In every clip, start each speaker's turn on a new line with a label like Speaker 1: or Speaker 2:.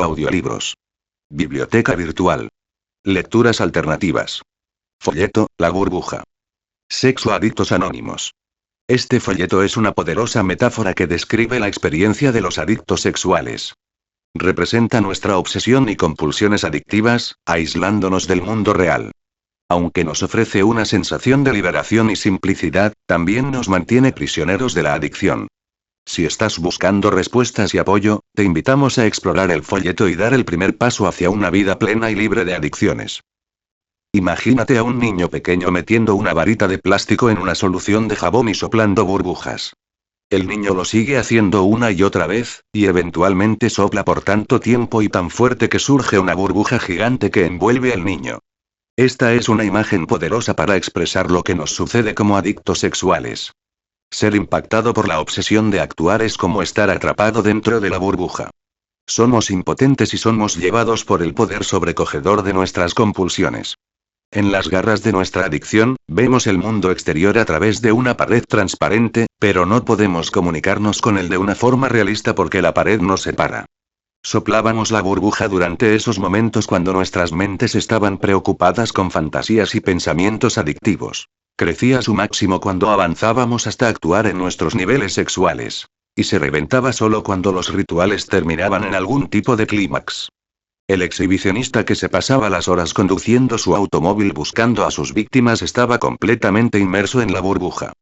Speaker 1: Audiolibros. Biblioteca virtual. Lecturas alternativas. Folleto, La burbuja. Sexo adictos anónimos. Este folleto es una poderosa metáfora que describe la experiencia de los adictos sexuales. Representa nuestra obsesión y compulsiones adictivas, aislándonos del mundo real. Aunque nos ofrece una sensación de liberación y simplicidad, también nos mantiene prisioneros de la adicción. Si estás buscando respuestas y apoyo, te invitamos a explorar el folleto y dar el primer paso hacia una vida plena y libre de adicciones. Imagínate a un niño pequeño metiendo una varita de plástico en una solución de jabón y soplando burbujas. El niño lo sigue haciendo una y otra vez, y eventualmente sopla por tanto tiempo y tan fuerte que surge una burbuja gigante que envuelve al niño. Esta es una imagen poderosa para expresar lo que nos sucede como adictos sexuales. Ser impactado por la obsesión de actuar es como estar atrapado dentro de la burbuja. Somos impotentes y somos llevados por el poder sobrecogedor de nuestras compulsiones. En las garras de nuestra adicción, vemos el mundo exterior a través de una pared transparente, pero no podemos comunicarnos con él de una forma realista porque la pared nos separa. Soplábamos la burbuja durante esos momentos cuando nuestras mentes estaban preocupadas con fantasías y pensamientos adictivos. Crecía a su máximo cuando avanzábamos hasta actuar en nuestros niveles sexuales. Y se reventaba solo cuando los rituales terminaban en algún tipo de clímax. El exhibicionista que se pasaba las horas conduciendo su automóvil buscando a sus víctimas estaba completamente inmerso en la burbuja.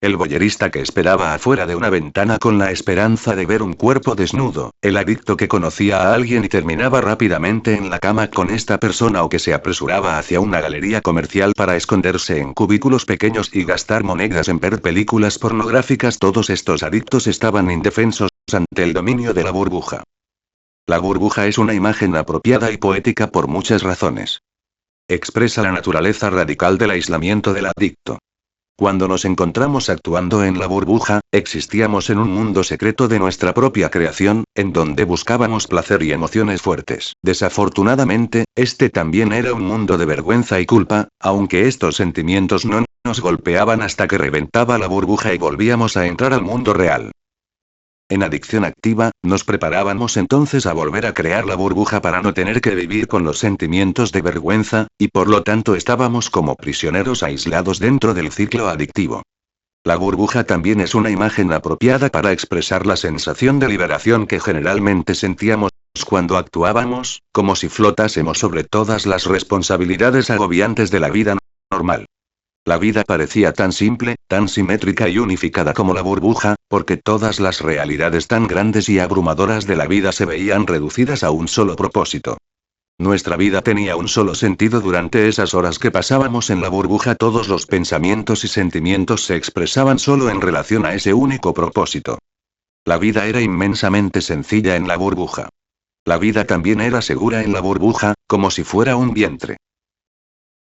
Speaker 1: El voyerista que esperaba afuera de una ventana con la esperanza de ver un cuerpo desnudo, el adicto que conocía a alguien y terminaba rápidamente en la cama con esta persona o que se apresuraba hacia una galería comercial para esconderse en cubículos pequeños y gastar monedas en ver películas pornográficas. Todos estos adictos estaban indefensos ante el dominio de la burbuja. La burbuja es una imagen apropiada y poética por muchas razones. Expresa la naturaleza radical del aislamiento del adicto. Cuando nos encontramos actuando en la burbuja, existíamos en un mundo secreto de nuestra propia creación, en donde buscábamos placer y emociones fuertes. Desafortunadamente, este también era un mundo de vergüenza y culpa, aunque estos sentimientos no nos golpeaban hasta que reventaba la burbuja y volvíamos a entrar al mundo real. En adicción activa, nos preparábamos entonces a volver a crear la burbuja para no tener que vivir con los sentimientos de vergüenza, y por lo tanto estábamos como prisioneros aislados dentro del ciclo adictivo. La burbuja también es una imagen apropiada para expresar la sensación de liberación que generalmente sentíamos cuando actuábamos, como si flotásemos sobre todas las responsabilidades agobiantes de la vida normal. La vida parecía tan simple, tan simétrica y unificada como la burbuja, porque todas las realidades tan grandes y abrumadoras de la vida se veían reducidas a un solo propósito. Nuestra vida tenía un solo sentido durante esas horas que pasábamos en la burbuja. Todos los pensamientos y sentimientos se expresaban solo en relación a ese único propósito. La vida era inmensamente sencilla en la burbuja. La vida también era segura en la burbuja, como si fuera un vientre.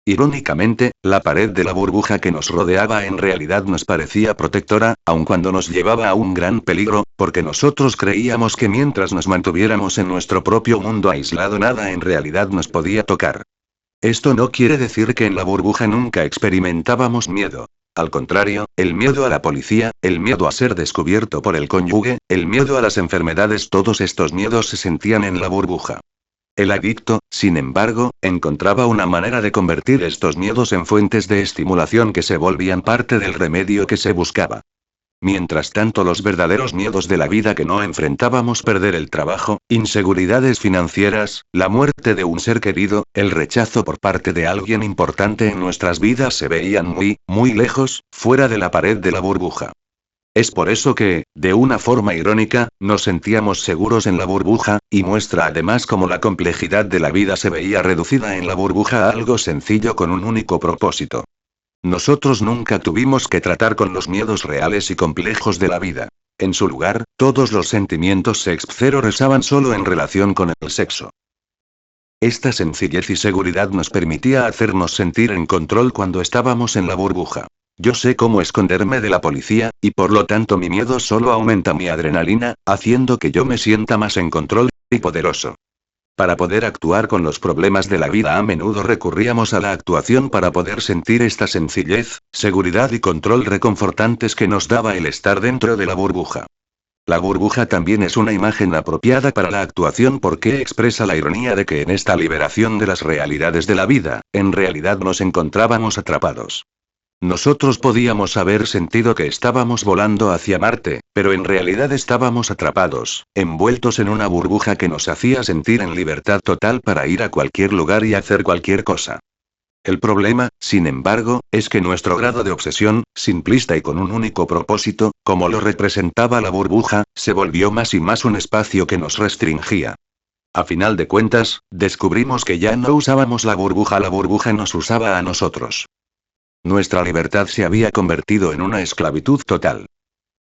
Speaker 1: Irónicamente, la pared de la burbuja que nos rodeaba en realidad nos parecía protectora, aun cuando nos llevaba a un gran peligro, porque nosotros creíamos que mientras nos mantuviéramos en nuestro propio mundo aislado nada en realidad nos podía tocar. Esto no quiere decir que en la burbuja nunca experimentábamos miedo. Al contrario, el miedo a la policía, el miedo a ser descubierto por el cónyuge, el miedo a las enfermedades, todos estos miedos se sentían en la burbuja. El adicto, sin embargo, encontraba una manera de convertir estos miedos en fuentes de estimulación que se volvían parte del remedio que se buscaba. Mientras tanto, los verdaderos miedos de la vida que no enfrentábamos, perder el trabajo, inseguridades financieras, la muerte de un ser querido, el rechazo por parte de alguien importante en nuestras vidas, se veían muy, muy lejos, fuera de la pared de la burbuja. Es por eso que, de una forma irónica, nos sentíamos seguros en la burbuja, y muestra además cómo la complejidad de la vida se veía reducida en la burbuja a algo sencillo con un único propósito. Nosotros nunca tuvimos que tratar con los miedos reales y complejos de la vida. En su lugar, todos los sentimientos se expresaban solo en relación con el sexo. Esta sencillez y seguridad nos permitía hacernos sentir en control cuando estábamos en la burbuja. Yo sé cómo esconderme de la policía, y por lo tanto mi miedo solo aumenta mi adrenalina, haciendo que yo me sienta más en control y poderoso. Para poder actuar con los problemas de la vida a menudo recurríamos a la actuación para poder sentir esta sencillez, seguridad y control reconfortantes que nos daba el estar dentro de la burbuja. La burbuja también es una imagen apropiada para la actuación porque expresa la ironía de que en esta liberación de las realidades de la vida, en realidad nos encontrábamos atrapados. Nosotros podíamos haber sentido que estábamos volando hacia Marte, pero en realidad estábamos atrapados, envueltos en una burbuja que nos hacía sentir en libertad total para ir a cualquier lugar y hacer cualquier cosa. El problema, sin embargo, es que nuestro grado de obsesión, simplista y con un único propósito, como lo representaba la burbuja, se volvió más y más un espacio que nos restringía. A final de cuentas, descubrimos que ya no usábamos la burbuja nos usaba a nosotros. Nuestra libertad se había convertido en una esclavitud total.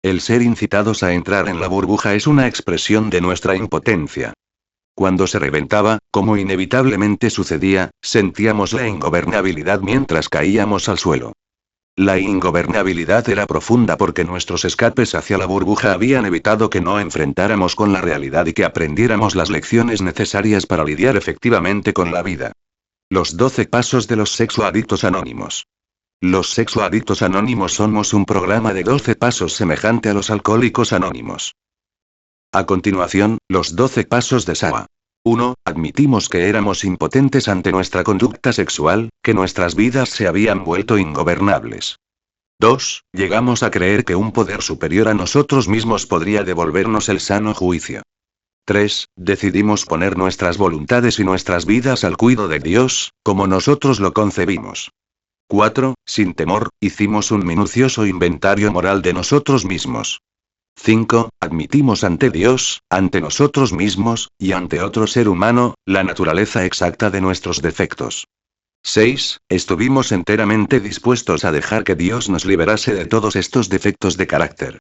Speaker 1: El ser incitados a entrar en la burbuja es una expresión de nuestra impotencia. Cuando se reventaba, como inevitablemente sucedía, sentíamos la ingobernabilidad mientras caíamos al suelo. La ingobernabilidad era profunda porque nuestros escapes hacia la burbuja habían evitado que no enfrentáramos con la realidad y que aprendiéramos las lecciones necesarias para lidiar efectivamente con la vida. Los 12 pasos de los sexoadictos anónimos. Los sexoadictos anónimos somos un programa de 12 pasos semejante a los alcohólicos anónimos. A continuación, los 12 pasos de Sawa. 1. Admitimos que éramos impotentes ante nuestra conducta sexual, que nuestras vidas se habían vuelto ingobernables. 2. Llegamos a creer que un poder superior a nosotros mismos podría devolvernos el sano juicio. 3. Decidimos poner nuestras voluntades y nuestras vidas al cuidado de Dios, como nosotros lo concebimos. 4. Sin temor, hicimos un minucioso inventario moral de nosotros mismos. 5. Admitimos ante Dios, ante nosotros mismos, y ante otro ser humano, la naturaleza exacta de nuestros defectos. 6. Estuvimos enteramente dispuestos a dejar que Dios nos liberase de todos estos defectos de carácter.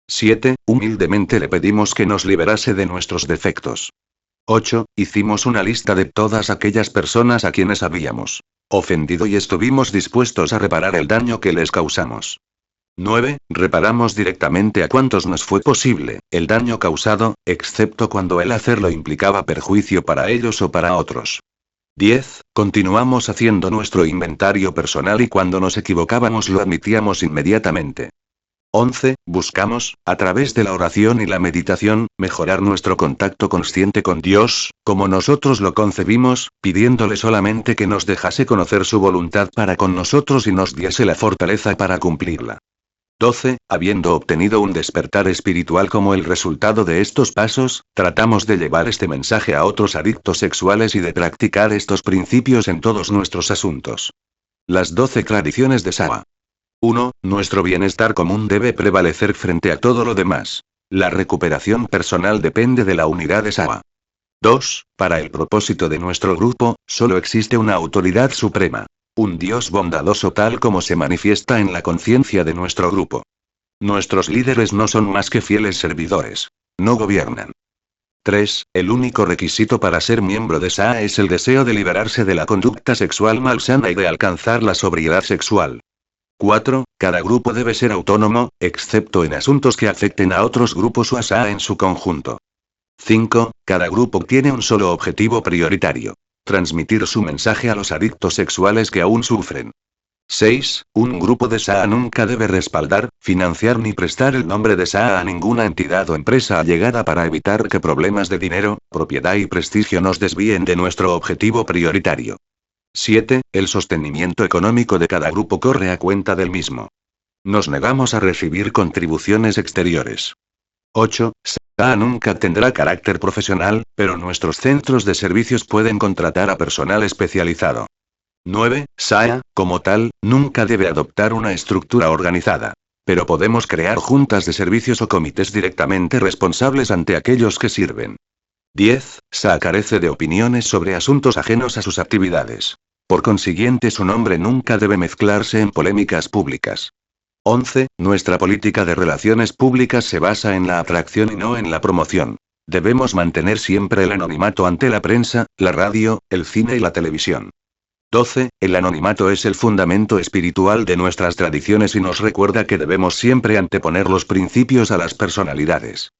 Speaker 1: 7. Humildemente le pedimos que nos liberase de nuestros defectos. 8. Hicimos una lista de todas aquellas personas a quienes habíamos ofendido y estuvimos dispuestos a reparar el daño que les causamos. 9. Reparamos directamente a cuantos nos fue posible el daño causado, excepto cuando el hacerlo implicaba perjuicio para ellos o para otros. 10. Continuamos haciendo nuestro inventario personal y cuando nos equivocábamos lo admitíamos inmediatamente. 11. Buscamos, a través de la oración y la meditación, mejorar nuestro contacto consciente con Dios, como nosotros lo concebimos, pidiéndole solamente que nos dejase conocer su voluntad para con nosotros y nos diese la fortaleza para cumplirla. 12. Habiendo obtenido un despertar espiritual como el resultado de estos pasos, tratamos de llevar este mensaje a otros adictos sexuales y de practicar estos principios en todos nuestros asuntos. Las 12 tradiciones de Sawa. 1. Nuestro bienestar común debe prevalecer frente a todo lo demás. La recuperación personal depende de la unidad de Sawa. 2. Para el propósito de nuestro grupo, solo existe una autoridad suprema. Un Dios bondadoso tal como se manifiesta en la conciencia de nuestro grupo. Nuestros líderes no son más que fieles servidores. No gobiernan. 3. El único requisito para ser miembro de SA es el deseo de liberarse de la conducta sexual malsana y de alcanzar la sobriedad sexual. 4. Cada grupo debe ser autónomo, excepto en asuntos que afecten a otros grupos o a SA en su conjunto. 5. Cada grupo tiene un solo objetivo prioritario. Transmitir su mensaje a los adictos sexuales que aún sufren. 6. Un grupo de SA nunca debe respaldar, financiar ni prestar el nombre de SA a ninguna entidad o empresa allegada para evitar que problemas de dinero, propiedad y prestigio nos desvíen de nuestro objetivo prioritario. 7. El sostenimiento económico de cada grupo corre a cuenta del mismo. Nos negamos a recibir contribuciones exteriores. 8. SA nunca tendrá carácter profesional, pero nuestros centros de servicios pueden contratar a personal especializado. 9. SA, como tal, nunca debe adoptar una estructura organizada. Pero podemos crear juntas de servicios o comités directamente responsables ante aquellos que sirven. 10. SA carece de opiniones sobre asuntos ajenos a sus actividades. Por consiguiente, su nombre nunca debe mezclarse en polémicas públicas. 11. Nuestra política de relaciones públicas se basa en la atracción y no en la promoción. Debemos mantener siempre el anonimato ante la prensa, la radio, el cine y la televisión. 12. El anonimato es el fundamento espiritual de nuestras tradiciones y nos recuerda que debemos siempre anteponer los principios a las personalidades.